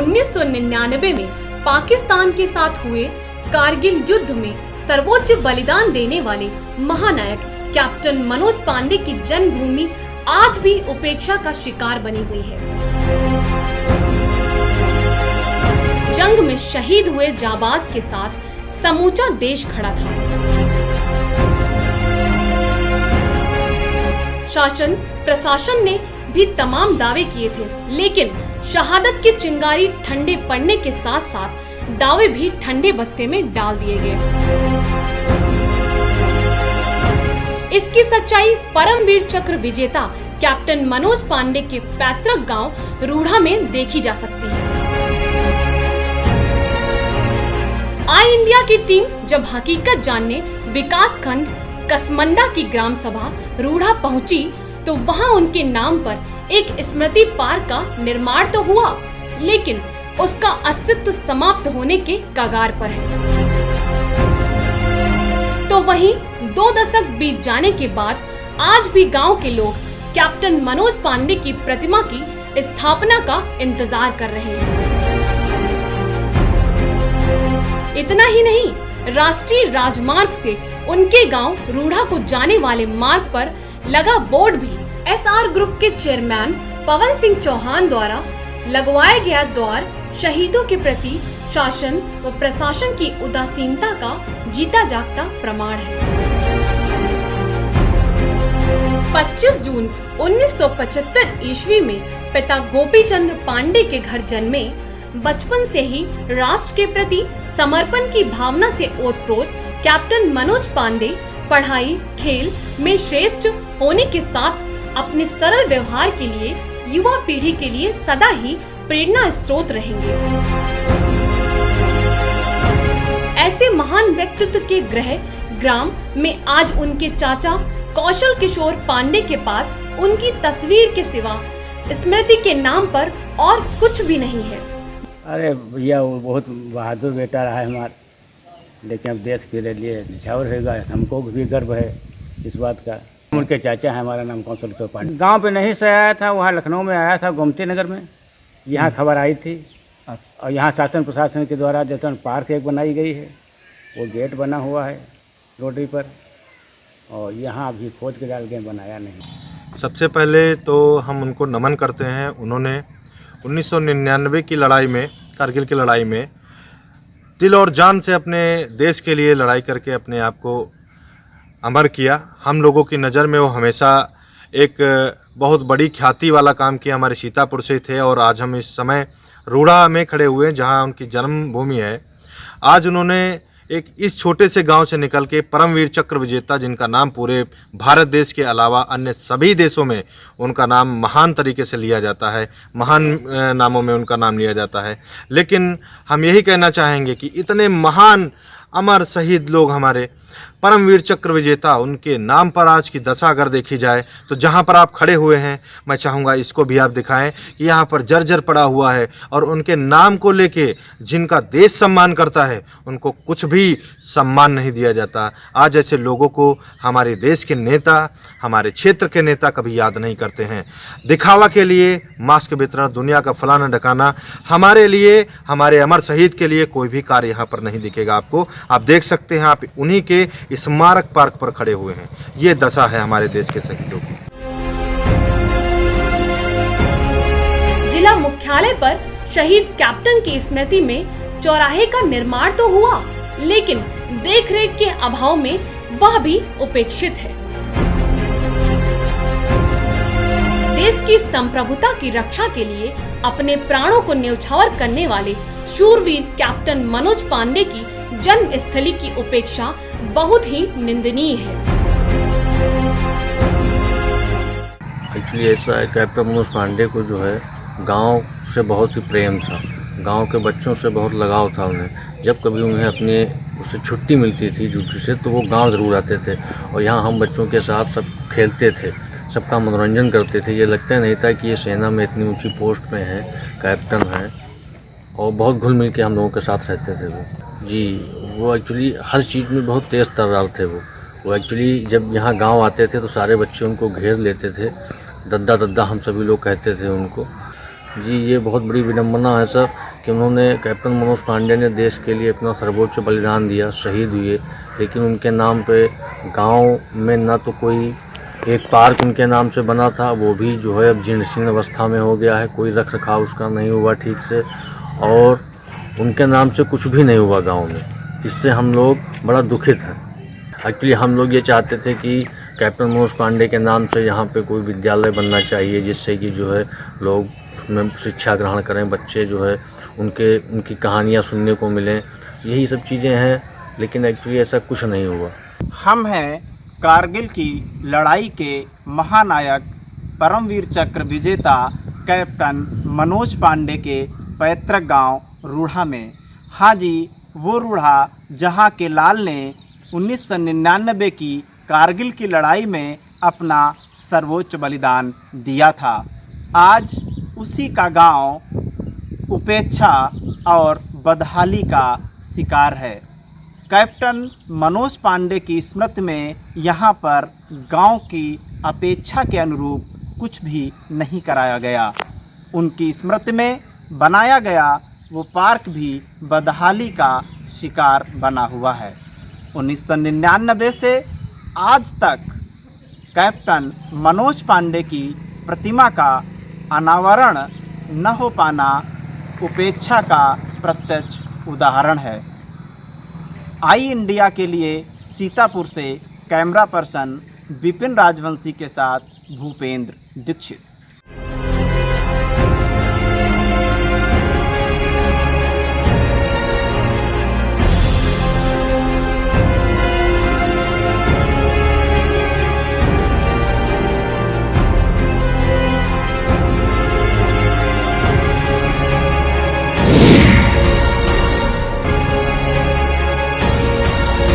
1999 में पाकिस्तान के साथ हुए कारगिल युद्ध में सर्वोच्च बलिदान देने वाले महानायक कैप्टन मनोज पांडे की जन्मभूमि आज भी उपेक्षा का शिकार बनी हुई है। जंग में शहीद हुए जाबाज के साथ समूचा देश खड़ा था। शासन प्रशासन ने भी तमाम दावे किए थे, लेकिन शहादत की चिंगारी ठंडे पड़ने के साथ साथ दावे भी ठंडे बस्ते में डाल दिए गए। इसकी सच्चाई परमवीर चक्र विजेता कैप्टन मनोज पांडे के पैतृक गांव रूढ़ा में देखी जा सकती है। आई इंडिया की टीम जब हकीकत जानने विकास खंड कसमंडा की ग्राम सभा रूढ़ा पहुंची तो वहां उनके नाम पर एक स्मृति पार्क का निर्माण तो हुआ, लेकिन उसका अस्तित्व समाप्त होने के कगार पर है। तो वहीं 2 दशक बीत जाने के बाद आज भी गांव के लोग कैप्टन मनोज पांडे की प्रतिमा की स्थापना का इंतजार कर रहे हैं। इतना ही नहीं, राष्ट्रीय राजमार्ग से उनके गांव रूढ़ा को जाने वाले मार्ग पर लगा बोर्ड भी एसआर ग्रुप के चेयरमैन पवन सिंह चौहान द्वारा लगवाया गया द्वार शहीदों के प्रति शासन व प्रशासन की उदासीनता का जीता जागता प्रमाण है। 25 जून 1975 ईस्वी में पिता गोपी चंद्र पांडे के घर जन्मे। बचपन से ही राष्ट्र के प्रति समर्पण की भावना से ओतप्रोत कैप्टन मनोज पांडे पढ़ाई खेल में श्रेष्ठ होने के साथ अपने सरल व्यवहार के लिए युवा पीढ़ी के लिए सदा ही प्रेरणा स्रोत रहेंगे। ऐसे महान व्यक्तित्व के गृह ग्राम में आज उनके चाचा कौशल किशोर पांडे के पास उनकी तस्वीर के सिवा स्मृति के नाम पर और कुछ भी नहीं है। अरे भैया, वो बहुत बहादुर बेटा रहा है हमारा, लेकिन अब देश के लिए न्यौछावर रहेगा। हमको भी गर्व है इस बात का। उनके चाचा है, हमारा नाम कौशल किशोर पांडे। गांव पे नहीं से आया था, वहाँ लखनऊ में आया था, गोमती नगर में। यहाँ खबर आई थी और यहाँ शासन प्रशासन के द्वारा जतन पार्क एक बनाई गई है, वो गेट बना हुआ है रोडरी पर, और यहाँ अभी खोज के डाल के बनाया नहीं। सबसे पहले तो हम उनको नमन करते हैं। उन्होंने 1999 की लड़ाई में, कारगिल की लड़ाई में दिल और जान से अपने देश के लिए लड़ाई करके अपने आप को अमर किया। हम लोगों की नज़र में वो हमेशा एक बहुत बड़ी ख्याति वाला काम किया। हमारे सीतापुर से थे और आज हम इस समय रूढ़ा में खड़े हुए हैं जहां उनकी जन्मभूमि है। आज उन्होंने एक इस छोटे से गांव से निकल के परमवीर चक्र विजेता, जिनका नाम पूरे भारत देश के अलावा अन्य सभी देशों में उनका नाम महान तरीके से लिया जाता है, महान नामों में उनका नाम लिया जाता है। लेकिन हम यही कहना चाहेंगे कि इतने महान अमर शहीद लोग हमारे परमवीर चक्र विजेता, उनके नाम पर आज की दशा अगर देखी जाए तो जहां पर आप खड़े हुए हैं, मैं चाहूँगा इसको भी आप दिखाएं कि यहाँ पर जर्जर पड़ा हुआ है और उनके नाम को लेके जिनका देश सम्मान करता है उनको कुछ भी सम्मान नहीं दिया जाता। आज ऐसे लोगों को हमारे देश के नेता, हमारे क्षेत्र के नेता कभी याद नहीं करते हैं। दिखावा के लिए मास्क वितरण, दुनिया का फलाना ढकाना, हमारे लिए, हमारे अमर शहीद के लिए कोई भी कार्य यहाँ पर नहीं दिखेगा आपको। आप देख सकते हैं, आप उन्हीं के स्मारक पार्क पर खड़े हुए हैं। ये दशा है हमारे देश के शहीदों की। जिला मुख्यालय पर शहीद कैप्टन की स्मृति में चौराहे का निर्माण तो हुआ, लेकिन देखरेख के अभाव में वह भी उपेक्षित है। देश की संप्रभुता की रक्षा के लिए अपने प्राणों को न्यौछावर करने वाले शूरवीर कैप्टन मनोज पांडे की जन्म स्थली की उपेक्षा बहुत ही निंदनीय है। एक्चुअली ऐसा है, कैप्टन मनोज पांडे को जो है गांव से बहुत ही प्रेम था, गांव के बच्चों से बहुत लगाव था उन्हें। जब कभी उन्हें अपने उससे छुट्टी मिलती थी ड्यूटी से तो वो गांव ज़रूर आते थे और यहाँ हम बच्चों के साथ सब खेलते थे, सबका मनोरंजन करते थे। ये लगता नहीं था कि ये सेना में इतनी ऊंची पोस्ट में है, कैप्टन है, और बहुत घुल मिल के हम लोगों के साथ रहते थे वो। जी, वो एक्चुअली हर चीज़ में बहुत तेज़ तर्रार थे वो एक्चुअली जब यहाँ गांव आते थे तो सारे बच्चे उनको घेर लेते थे, दद्दा दद्दा हम सभी लोग कहते थे उनको। जी, ये बहुत बड़ी विडम्बना है सर कि उन्होंने कैप्टन मनोज पांडे ने देश के लिए अपना सर्वोच्च बलिदान दिया, शहीद हुए, लेकिन उनके नाम पे गांव में ना तो कोई एक पार्क उनके नाम से बना था, वो भी जो है अब जीर्ण शीर्ण अवस्था में हो गया है, कोई रख रखाव उसका नहीं हुआ ठीक से, और उनके नाम से कुछ भी नहीं हुआ गांव में। इससे हम लोग बड़ा दुखित हैं। एक्चुअली हम लोग ये चाहते थे कि कैप्टन मनोज पांडे के नाम से यहाँ पे कोई विद्यालय बनना चाहिए, जिससे कि जो है लोग उसमें शिक्षा ग्रहण करें, बच्चे जो है उनकी कहानियाँ सुनने को मिलें, यही सब चीज़ें हैं, लेकिन एक्चुअली ऐसा कुछ नहीं हुआ। हम हैं कारगिल की लड़ाई के महानायक, परमवीर चक्र विजेता कैप्टन मनोज पांडे के पैतृक गांव रूढ़ा में। हाँ जी, वो रूढ़ा जहां के लाल ने 1999 की कारगिल की लड़ाई में अपना सर्वोच्च बलिदान दिया था। आज उसी का गांव उपेक्षा और बदहाली का शिकार है। कैप्टन मनोज पांडे की स्मृति में यहाँ पर गांव की अपेक्षा के अनुरूप कुछ भी नहीं कराया गया। उनकी स्मृति में बनाया गया वो पार्क भी बदहाली का शिकार बना हुआ है। 1999 से आज तक कैप्टन मनोज पांडे की प्रतिमा का अनावरण न हो पाना उपेक्षा का प्रत्यक्ष उदाहरण है। आई इंडिया के लिए सीतापुर से कैमरा पर्सन विपिन राजवंशी के साथ भूपेंद्र दीक्षित।